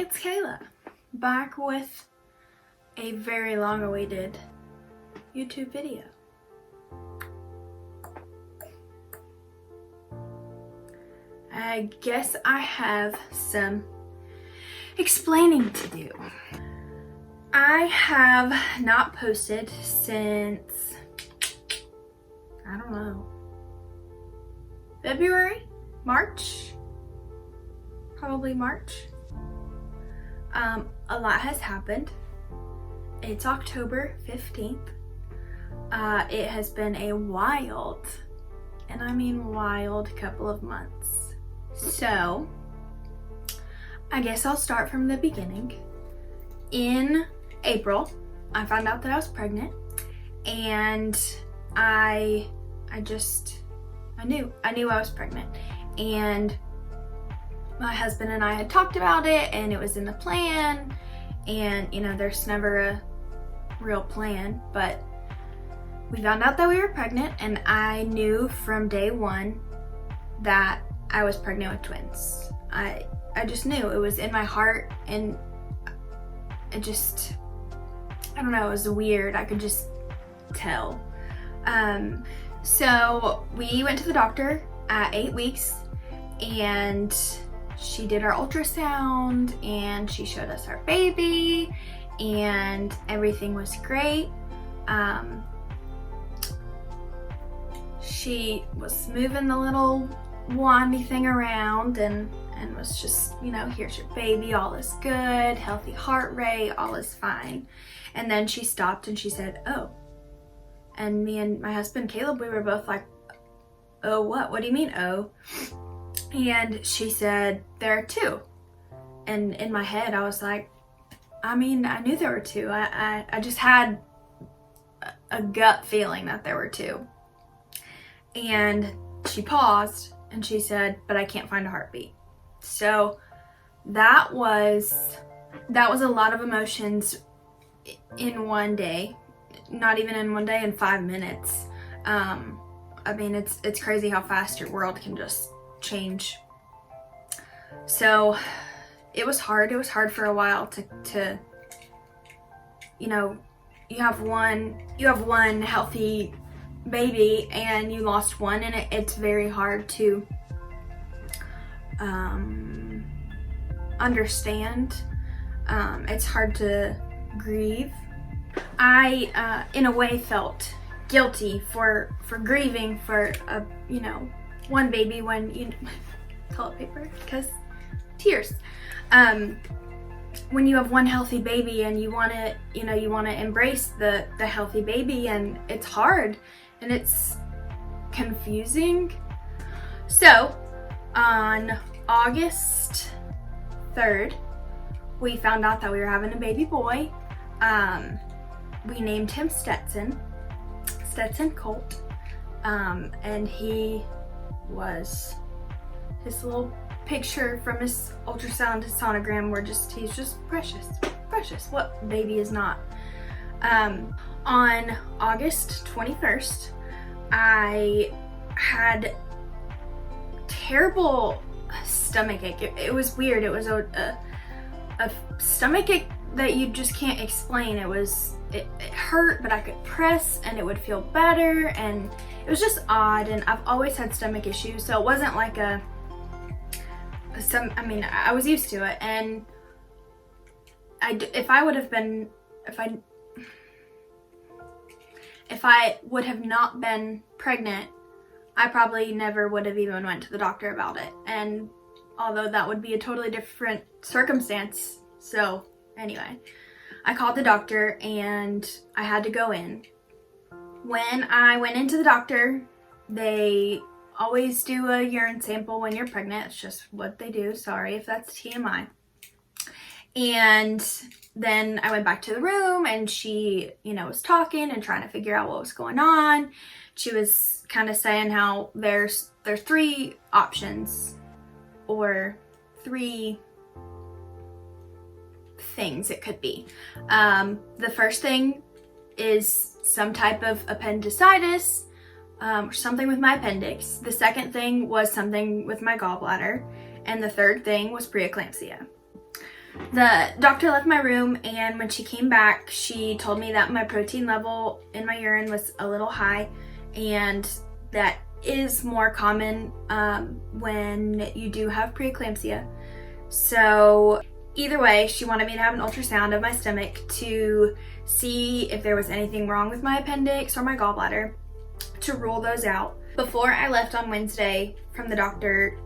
it's Kayla, back with a very long-awaited YouTube video. I guess I have some explaining to do. I have not posted since, I don't know, February? March? Probably March. A lot has happened. It's October 15th. It has been a wild, and I mean wild, couple of months. So, I guess I'll start from the beginning. In April, I found out that I was pregnant, and I knew I was pregnant, and my husband and I had talked about it, and it was in the plan, and you know, there's never a real plan, but we found out that we were pregnant, and I knew from day one that I was pregnant with twins. I just knew. It was in my heart, and it just, I don't know, it was weird. I could just tell. So we went to the doctor at 8 weeks, and she did our ultrasound, and she showed us our baby, and everything was great. She was moving the little wandy thing around and was just, you know, here's your baby, all is good, healthy heart rate, all is fine. And then she stopped and she said, oh. And me and my husband, Caleb, we were both like, oh, what? What do you mean, oh? And she said, there are two. And in my head, I was like, I mean, I knew there were two. I just had a gut feeling that there were two. And she paused and she said, but I can't find a heartbeat. So that was a lot of emotions in one day. Not even in one day, in 5 minutes. I mean, it's crazy how fast your world can just change. So it was hard. It was hard for a while to you know, you have one healthy baby and you lost one, and it's very hard to understand. It's hard to grieve. I in a way felt guilty for grieving for one baby when you toilet paper because tears. When you have one healthy baby and you want to embrace the healthy baby, and it's hard and it's confusing. So on August 3rd, we found out that we were having a baby boy. We named him Stetson Colt, and he was, his little picture from his ultrasound, his sonogram, he's just precious. What baby is not? On August 21st, I had terrible stomach ache. It was weird. It was a stomach ache that you just can't explain. It hurt, but I could press and it would feel better, and it was just odd. And I've always had stomach issues, so it wasn't like I was used to it. And if I would have not been pregnant, I probably never would have even went to the doctor about it. And although that would be a totally different circumstance. So anyway, I called the doctor and I had to go in. When I went into the doctor, they always do a urine sample when you're pregnant. It's just what they do. Sorry if that's TMI. And then I went back to the room, and she, was talking and trying to figure out what was going on. She was kind of saying how there's 3 options, or 3 things it could be. The first thing is some type of appendicitis, or something with my appendix. The second thing was something with my gallbladder, and the third thing was preeclampsia. The doctor left my room, and when she came back, she told me that my protein level in my urine was a little high, and that is more common when you do have preeclampsia. So either way, she wanted me to have an ultrasound of my stomach to see if there was anything wrong with my appendix or my gallbladder, to rule those out. Before I left on Wednesday from the doctor,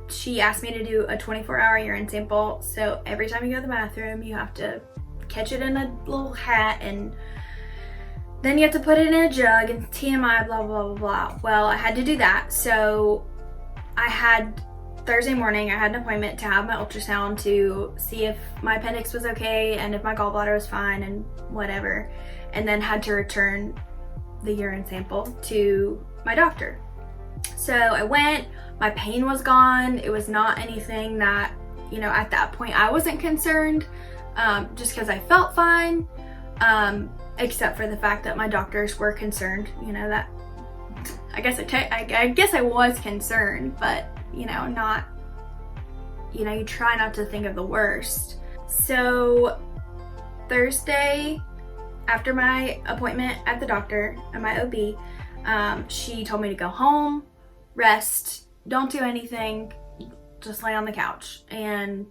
she asked me to do a 24-hour urine sample. So every time you go to the bathroom, you have to catch it in a little hat, and then you have to put it in a jug, and TMI, blah, blah, blah, blah. Well, I had to do that. So Thursday morning, I had an appointment to have my ultrasound to see if my appendix was okay and if my gallbladder was fine and whatever, and then had to return the urine sample to my doctor. So I went, my pain was gone. It was not anything that, at that point I wasn't concerned, just because I felt fine, except for the fact that my doctors were concerned, that I guess I was concerned, but not, you try not to think of the worst. So Thursday, after my appointment at the doctor and my OB, she told me to go home, rest, don't do anything, just lay on the couch. And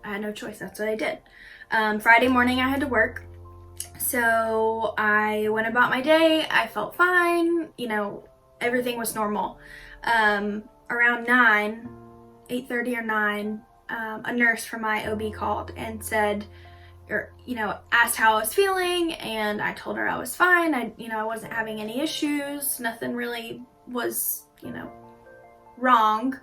I had no choice. That's what I did. Friday morning I had to work. So I went about my day. I felt fine. Everything was normal. Around 8:30 or 9, a nurse from my OB called and said, asked how I was feeling, and I told her I was fine. I wasn't having any issues. Nothing really was, wrong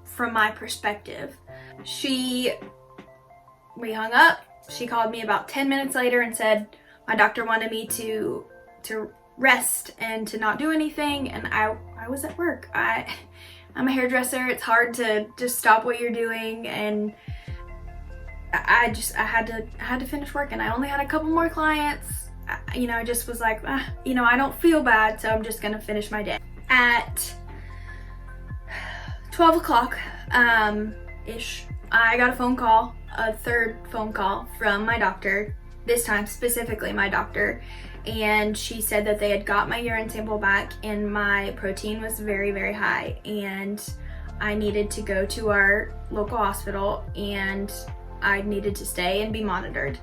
from my perspective. We hung up. She called me about 10 minutes later and said my doctor wanted me to rest and to not do anything, and I was at work. I'm a hairdresser. It's hard to just stop what you're doing, and I had to finish working. I only had a couple more clients. I just was like, I don't feel bad, so I'm just gonna finish my day. At 12 o'clock ish, I got a third phone call from my doctor, this time specifically my doctor, and she said that they had got my urine sample back and my protein was very, very high, and I needed to go to our local hospital and I needed to stay and be monitored.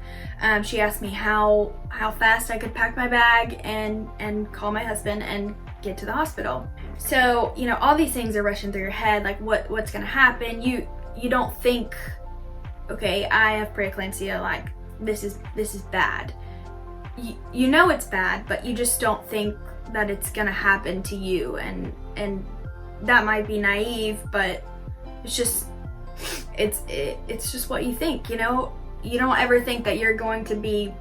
She asked me how fast I could pack my bag and call my husband and get to the hospital. So, all these things are rushing through your head, like what's gonna happen. You don't think, okay, I have preeclampsia, like this is bad. You know it's bad, but you just don't think that it's gonna happen to you, and that might be naive, but it's just what you think. You don't ever think that you're going to be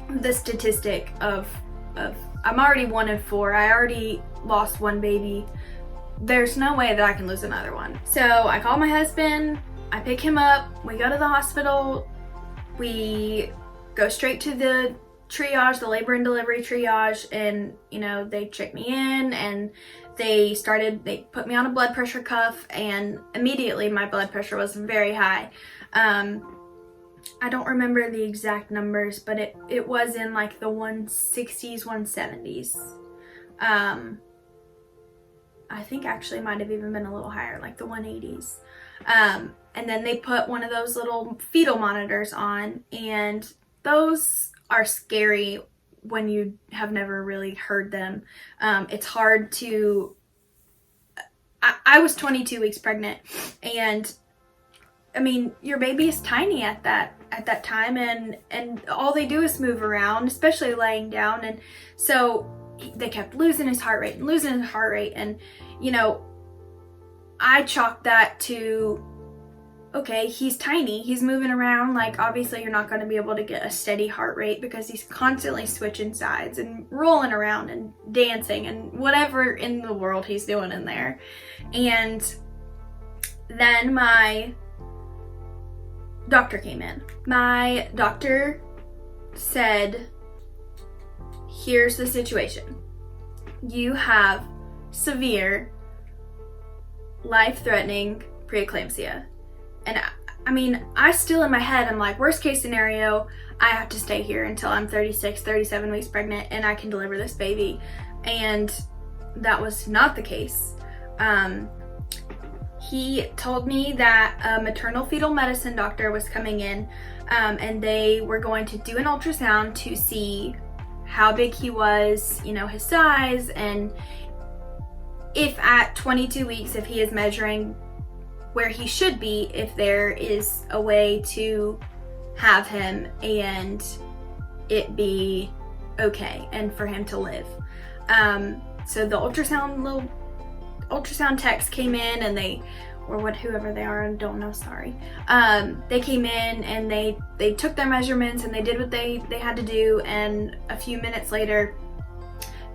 the statistic of I'm already 1 in 4. I already lost one baby. There's no way that I can lose another one. So I call my husband, I pick him up, we go to the hospital, we go straight to the triage, the labor and delivery triage, and they check me in, and they put me on a blood pressure cuff, and immediately my blood pressure was very high. I don't remember the exact numbers, but it was in like the 160s, 170s. I think actually might have even been a little higher, like the 180s. And then they put one of those little fetal monitors on, and those are scary when you have never really heard them. It's hard to... I was 22 weeks pregnant, and I mean, your baby is tiny at that time, and all they do is move around, especially laying down, and so they kept losing his heart rate, and I chalked that to, okay, he's tiny, he's moving around, like obviously you're not going to be able to get a steady heart rate because he's constantly switching sides and rolling around and dancing and whatever in the world he's doing in there. And then my doctor came in. My doctor said, here's the situation. You have severe life-threatening preeclampsia. And I mean, I still in my head, I'm like, worst case scenario, I have to stay here until I'm 36, 37 weeks pregnant and I can deliver this baby. And that was not the case. He told me that a maternal fetal medicine doctor was coming in, and they were going to do an ultrasound to see how big he was, you know, his size, and if at 22 weeks, if he is measuring where he should be, if there is a way to have him and it be okay and for him to live. So the ultrasound techs came in, and whoever they are, I don't know, sorry. They came in and they took their measurements and they did what they had to do, and a few minutes later,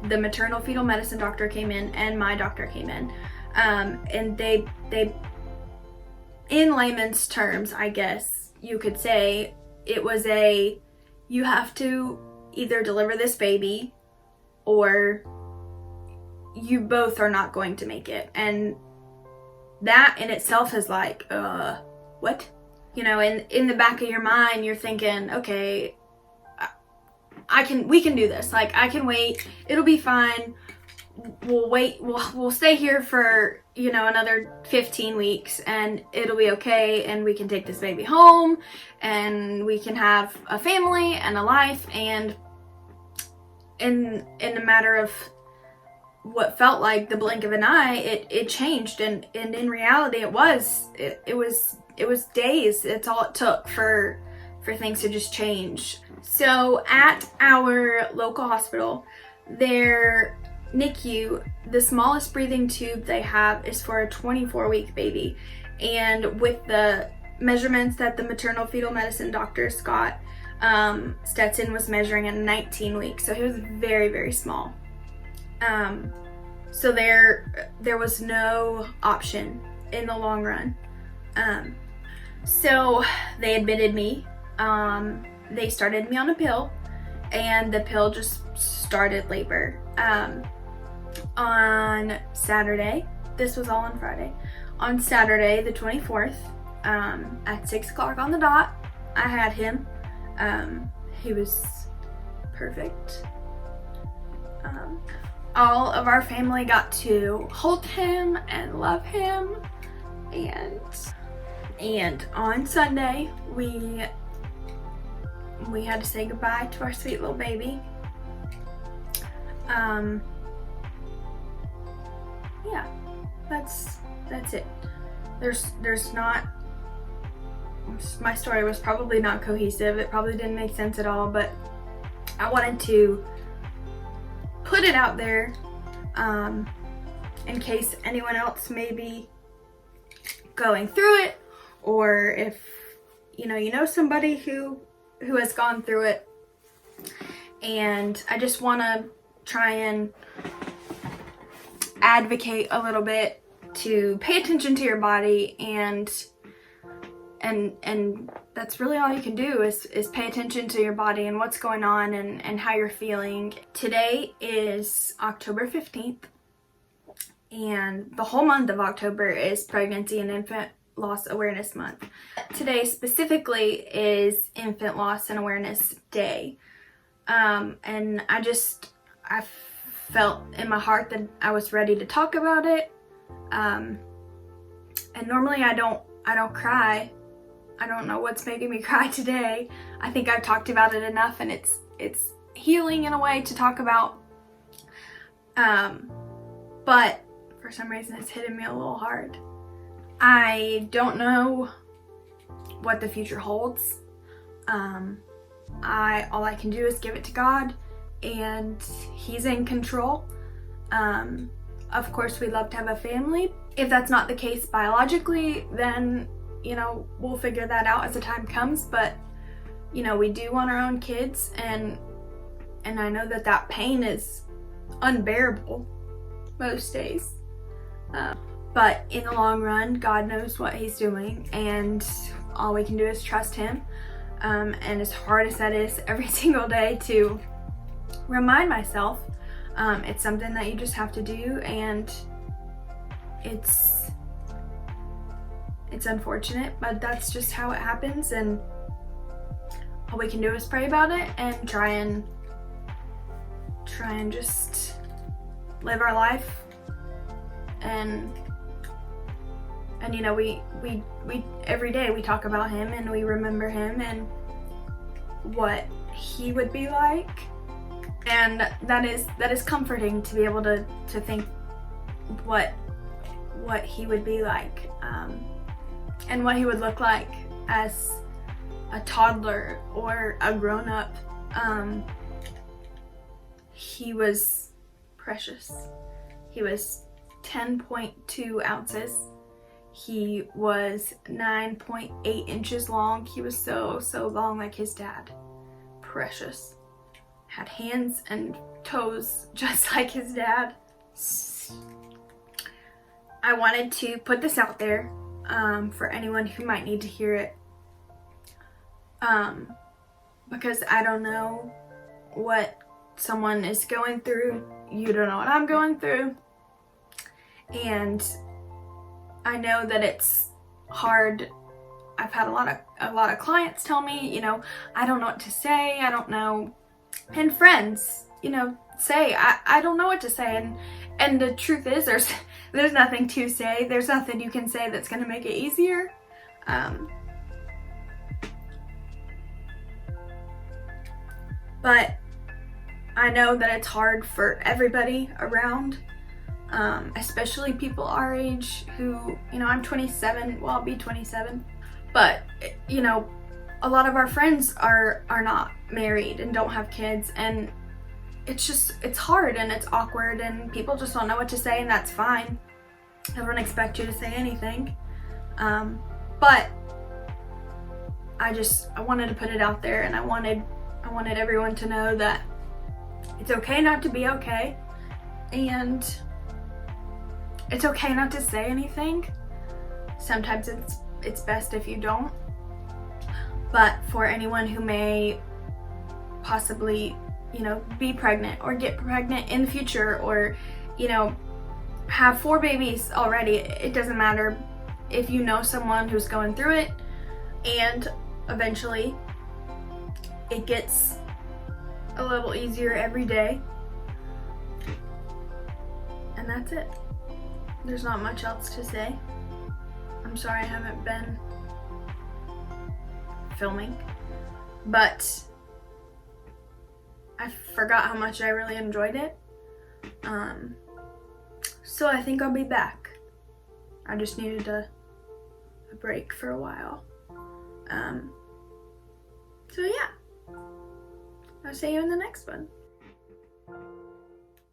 the maternal fetal medicine doctor came in and my doctor came in. And they, in layman's terms, I guess you could say, it was you have to either deliver this baby or you both are not going to make it. And that in itself is like, what? You know, in the back of your mind, you're thinking, okay, we can do this. Like, I can wait. It'll be fine. We'll wait. We'll stay here for, you know, another 15 weeks and it'll be okay. And we can take this baby home and we can have a family and a life. And in a matter of what felt like the blink of an eye, it changed, and in reality it was days. It's all it took for things to just change. So at our local hospital, their NICU, the smallest breathing tube they have is for a 24-week baby, and with the measurements that the maternal fetal medicine doctors got, Stetson was measuring at 19 weeks, so he was very, very small. So there was no option in the long run. So they admitted me. They started me on a pill, and the pill just started labor. On Saturday, this was all on Friday. On Saturday, the 24th, at 6 o'clock on the dot, I had him. He was perfect. All of our family got to hold him and love him, and on Sunday we had to say goodbye to our sweet little baby. Yeah, that's it. There's not, my story was probably not cohesive. It probably didn't make sense at all, but I wanted to put it out there in case anyone else may be going through it, or if you know somebody who has gone through it. And I just want to try and advocate a little bit to pay attention to your body, and that's really all you can do is pay attention to your body and what's going on and how you're feeling. Today is October 15th, and the whole month of October is Pregnancy and Infant Loss Awareness Month. Today specifically is Infant Loss and Awareness Day. And I felt in my heart that I was ready to talk about it. And normally I don't cry. I don't know what's making me cry today. I think I've talked about it enough, and it's healing in a way to talk about. But for some reason it's hitting me a little hard. I don't know what the future holds. All I can do is give it to God, and He's in control. Of course, we'd love to have a family. If that's not the case biologically, then we'll figure that out as the time comes. But we do want our own kids, and I know that pain is unbearable most days. But in the long run, God knows what He's doing, and all we can do is trust Him. And as hard as that is every single day to remind myself, it's something that you just have to do, and it's it's unfortunate, but that's just how it happens, and all we can do is pray about it and try and just live our life. And you know, we every day we talk about him and we remember him and what he would be like, and that is comforting to be able to think what he would be like, and what he would look like as a toddler or a grown-up. He was precious. He was 10.2 ounces. He was 9.8 inches long. He was so long, like his dad. Precious. Had hands and toes just like his dad. I wanted to put this out there for anyone who might need to hear it, because I don't know what someone is going through. You don't know what I'm going through, and I know that it's hard. I've had a lot of clients tell me, you know, I don't know what to say, I don't know, and friends, you know, say I don't know what to say, and the truth is there's nothing to say. There's nothing you can say that's going to make it easier. But I know that it's hard for everybody around, especially people our age who, you know, I'm 27, well, I'll be 27, but, you know, a lot of our friends are not married and don't have kids, and it's hard and it's awkward and people just don't know what to say, and that's fine. I don't expect you to say anything. But I wanted to put it out there, and I wanted everyone to know that it's okay not to be okay, and it's okay not to say anything. Sometimes it's best if you don't. But for anyone who may possibly, you know, be pregnant or get pregnant in the future, or, you know, have 4 babies already, it doesn't matter. If you know someone who's going through it, and eventually it gets a little easier every day, and that's it. There's not much else to say. I'm sorry I haven't been filming, but I forgot how much I really enjoyed it. So I think I'll be back. I just needed a break for a while. So yeah, I'll see you in the next one.